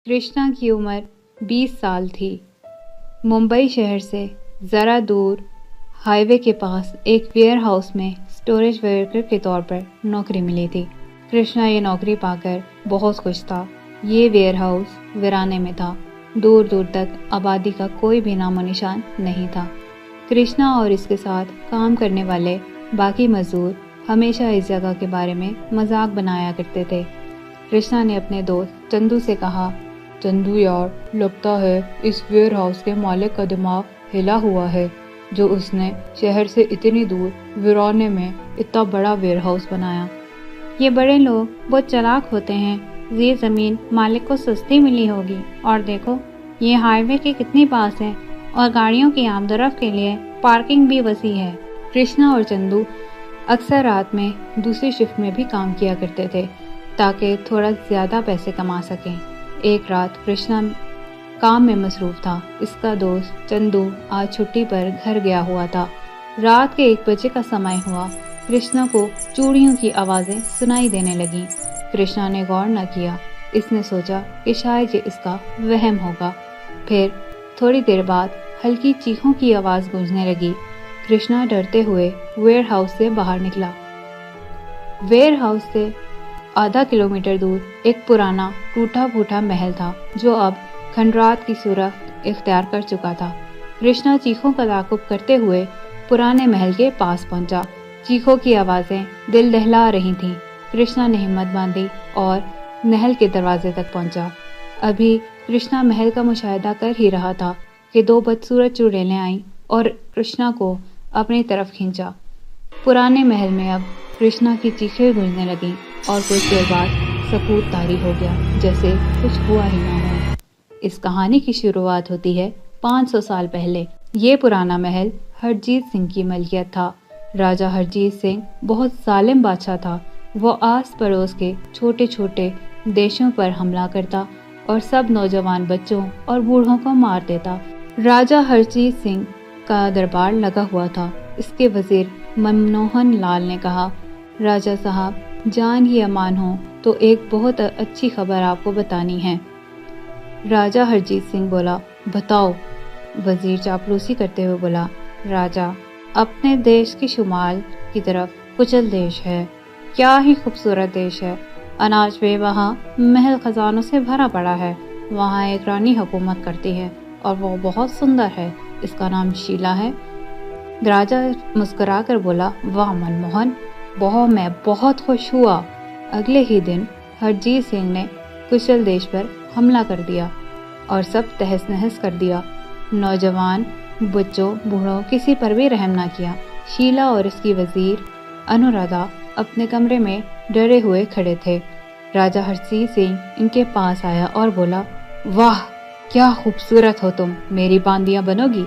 कृष्णा की उम्र 20 साल थी। मुंबई शहर से ज़रा दूर हाईवे के पास एक वेयर हाउस में स्टोरेज वर्कर के तौर पर नौकरी मिली थी। कृष्णा ये नौकरी पाकर बहुत खुश था। ये वेयर हाउस वीराने में था। दूर दूर तक आबादी का कोई भी नामो निशान नहीं था। कृष्णा और इसके साथ काम करने वाले बाकी मजदूर हमेशा इस जगह के बारे में मजाक बनाया करते थे। कृष्णा ने अपने दोस्त चंदू से कहा, चंदू यार, लगता है इस वेयर हाउस के मालिक का दिमाग हिला हुआ है, जो उसने शहर से इतनी दूर वीराने में इतना बड़ा वेयर हाउस बनाया। ये बड़े लोग बहुत चालाक होते हैं। ये जमीन मालिक को सस्ती मिली होगी, और देखो ये हाईवे के कितनी पास है, और गाड़ियों की आमदरफ्त के लिए पार्किंग भी वसी है। कृष्णा और चंदू अक्सर रात में दूसरी शिफ्ट में भी काम किया करते थे ताकि थोड़ा ज्यादा पैसे कमा सकें। एक रात कृष्णा काम में मसरूफ था। इसका दोस्त चंदू आज छुट्टी पर घर गया हुआ था। रात के 1 बजे का समय हुआ। कृष्णा को चूड़ियों की आवाजें सुनाई देने लगीं। कृष्णा ने गौर न किया। इसने सोचा कि शायद ये इसका वहम होगा। फिर थोड़ी देर बाद हल्की चीखों की आवाज गूंजने लगी। कृष्णा डरते हुए वेयर हाउस से बाहर निकला। वेयर हाउस से आधा किलोमीटर दूर एक पुराना टूटा फूटा महल था, जो अब खंडरात की सूरत इख्तियार कर चुका था। कृष्णा चीखों का ताक़ुब करते हुए पुराने महल के पास पहुंचा। चीखों की आवाजें दिल दहला रही थीं। कृष्णा ने हिम्मत बांधी और महल के दरवाजे तक पहुंचा। अभी कृष्णा महल का मुशाहिदा कर ही रहा था कि 2 बदसूरत चुड़ैलें आईं और कृष्णा को अपनी तरफ खींचा। पुराने महल में अब कृष्णा की चीखें गूंजने लगीं और कुछ देर बाद सकूत तारी हो गया, जैसे कुछ हुआ ही ना हो। इस कहानी की शुरुआत होती है 500 साल पहले। ये पुराना महल हरजीत सिंह की मलकियत था। राजा हरजीत सिंह बहुत जालिम बादशाह था। वो आस पड़ोस के छोटे छोटे देशों पर हमला करता और सब नौजवान बच्चों और बूढ़ों को मार देता। राजा हरजीत सिंह का दरबार लगा हुआ था। इसके वजीर मनमोहन लाल ने कहा, राजा साहब, जान ही अमान हो तो एक बहुत अच्छी खबर आपको बतानी है। राजा हरजीत सिंह बोला, बताओ। वजीर चापलूसी करते हुए बोला, राजा, अपने देश के शुमाल की तरफ कुचल देश है। क्या ही खूबसूरत देश है। अनाज बेवहा, महल खजानों से भरा पड़ा है। वहाँ एक रानी हुकूमत करती है और वो बहुत सुंदर है। इसका नाम शीला है। राजा मुस्कुरा कर बोला, वाह मनमोहन, मैं बहुत खुश हुआ। अगले ही दिन हरजीत सिंह ने कुशल देश पर हमला कर दिया और सब तहस नहस कर दिया। नौजवान, बच्चों, बूढ़ों, किसी पर भी रहम ना किया। शीला और इसकी वजीर अनुराधा अपने कमरे में डरे हुए खड़े थे। राजा हरजीत सिंह इनके पास आया और बोला, वाह, क्या खूबसूरत हो तुम, मेरी बांदियां बनोगी।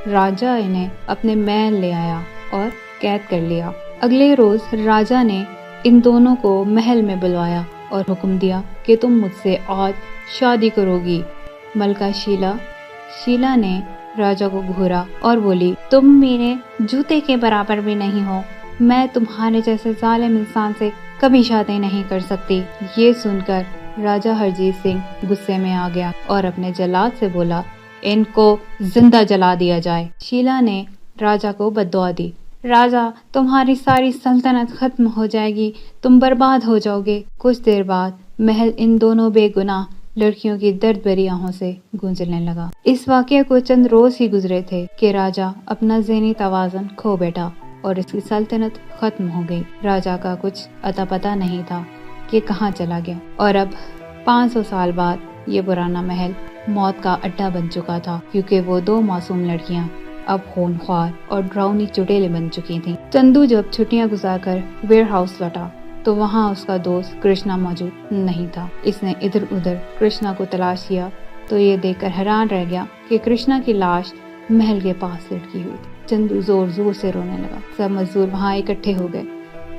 राजा इन्हें अपने महल ले आया और कैद कर लिया। अगले रोज राजा ने इन दोनों को महल में बुलवाया और हुक्म दिया कि तुम मुझसे आज शादी करोगी। मलका शीला ने राजा को घूरा और बोली, तुम मेरे जूते के बराबर भी नहीं हो। मैं तुम्हारे जैसे जालिम इंसान से कभी शादी नहीं कर सकती। ये सुनकर राजा हरजीत सिंह गुस्से में आ गया और अपने जल्लाद से बोला, इनको जिंदा जला दिया जाए। शीला ने राजा को बद्दुआ दी, राजा, तुम्हारी सारी सल्तनत खत्म हो जाएगी, तुम बर्बाद हो जाओगे। कुछ देर बाद महल इन दोनों बेगुनाह लड़कियों की दर्द भरी आहों से गूंजने लगा। इस वाकये को चंद रोज ही गुजरे थे कि राजा अपना ज़हनी तवाज़ुन खो बैठा और इसकी सल्तनत खत्म हो गई। राजा का कुछ अता पता नहीं था कि कहाँ चला गया। और अब 500 साल बाद ये पुराना महल मौत का अड्डा बन चुका था, क्योंकि वो 2 मासूम लड़कियां अब खूनख्वार और डरावनी चुड़ैलें बन चुकी थीं। चंदू जब छुट्टियां गुजारकर वेयर हाउस लौटा तो वहाँ उसका दोस्त कृष्णा मौजूद नहीं था। इसने इधर उधर कृष्णा को तलाश किया तो ये देखकर हैरान रह गया कि कृष्णा की लाश महल के पास लटकी हुई थी। चंदू जोर जोर से रोने लगा। सब मजदूर वहाँ इकट्ठे हो गए।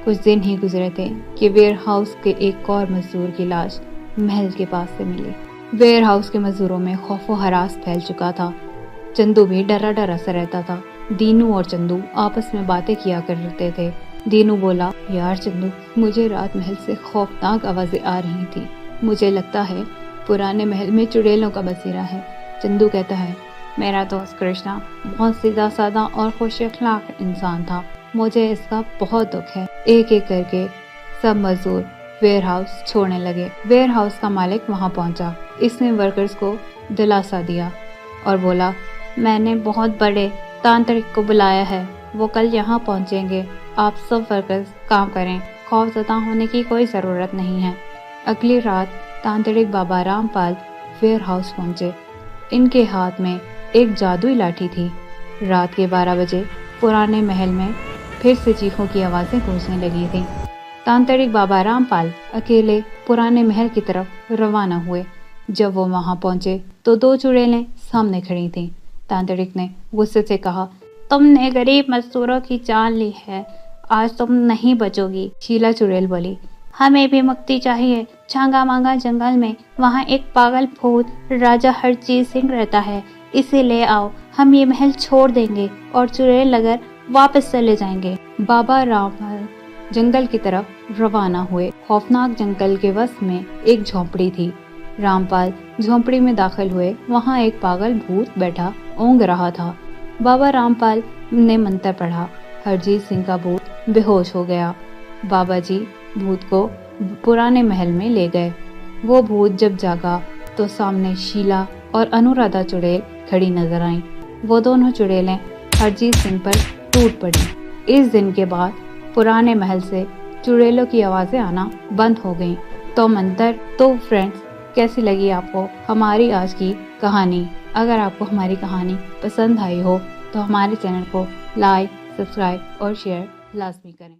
कुछ दिन ही गुजरे थे कि वेयर हाउस के एक और मजदूर की लाश महल के पास से मिली। वेयर हाउस के मजदूरों में खौफो हरास फैल चुका था। चंदू भी डरा डरा सा रहता था। दीनू और चंदू आपस में बातें किया करते थे। दीनू बोला, यार चंदू, मुझे रात महल से खौफनाक आवाजें आ रही थी। मुझे लगता है पुराने महल में चुड़ैलों का बसेरा है। चंदू कहता है, मेरा दोस्त कृष्णा बहुत सीधा साधा और खुश अखलाक इंसान था, मुझे इसका बहुत दुख है। एक एक करके सब मजदूर वेयर हाउस छोड़ने लगे। वेयर हाउस का मालिक वहां पहुंचा। इसने वर्कर्स को दिलासा दिया और बोला, मैंने बहुत बड़े तांत्रिक को बुलाया है, वो कल यहाँ पहुँचेंगे। आप सब वर्कर्स काम करें, खौफजदा होने की कोई ज़रूरत नहीं है। अगली रात तांत्रिक बाबा रामपाल वेयर हाउस पहुंचे। इनके हाथ में एक जादुई लाठी थी। रात के 12 बजे पुराने महल में फिर से चीखों की आवाज़ें गूंजने लगी थी। तांत्रिक बाबा रामपाल अकेले पुराने महल की तरफ रवाना हुए। जब वो वहां पहुंचे तो 2 चुड़ैलें सामने खड़ी थीं। तांत्रिक ने गुस्से से कहा, तुमने गरीब मजदूरों की जान ली है, आज तुम नहीं बचोगी। शीला चुड़ैल बोली, हमें भी मुक्ति चाहिए। छांगा मांगा जंगल में वहाँ एक पागल भूत राजा हरजीत सिंह रहता है, इसे ले आओ, हम ये महल छोड़ देंगे और चुड़ैल नगर वापस चले जाएंगे। बाबा रामपाल जंगल की तरफ रवाना हुए। खौफनाक जंगल के वस्त में एक झोंपड़ी थी। रामपाल झोंपड़ी में दाखिल हुए। वहाँ एक पागल भूत बैठा ऊँघ रहा था। बाबा रामपाल ने मंत्र पढ़ा। हरजीत सिंह का भूत बेहोश हो गया। बाबा जी भूत को पुराने महल में ले गए। वो भूत जब जागा तो सामने शीला और अनुराधा चुड़ैल खड़ी नजर आईं। वो दोनों चुड़ैलें हरजीत सिंह पर टूट पड़ी। इस दिन के बाद पुराने महल से चुड़ैलों की आवाज़ें आना बंद हो गईं। तो फ्रेंड्स, कैसी लगी आपको हमारी आज की कहानी? अगर आपको हमारी कहानी पसंद आई हो तो हमारे चैनल को लाइक, सब्सक्राइब और शेयर लाजमी करें।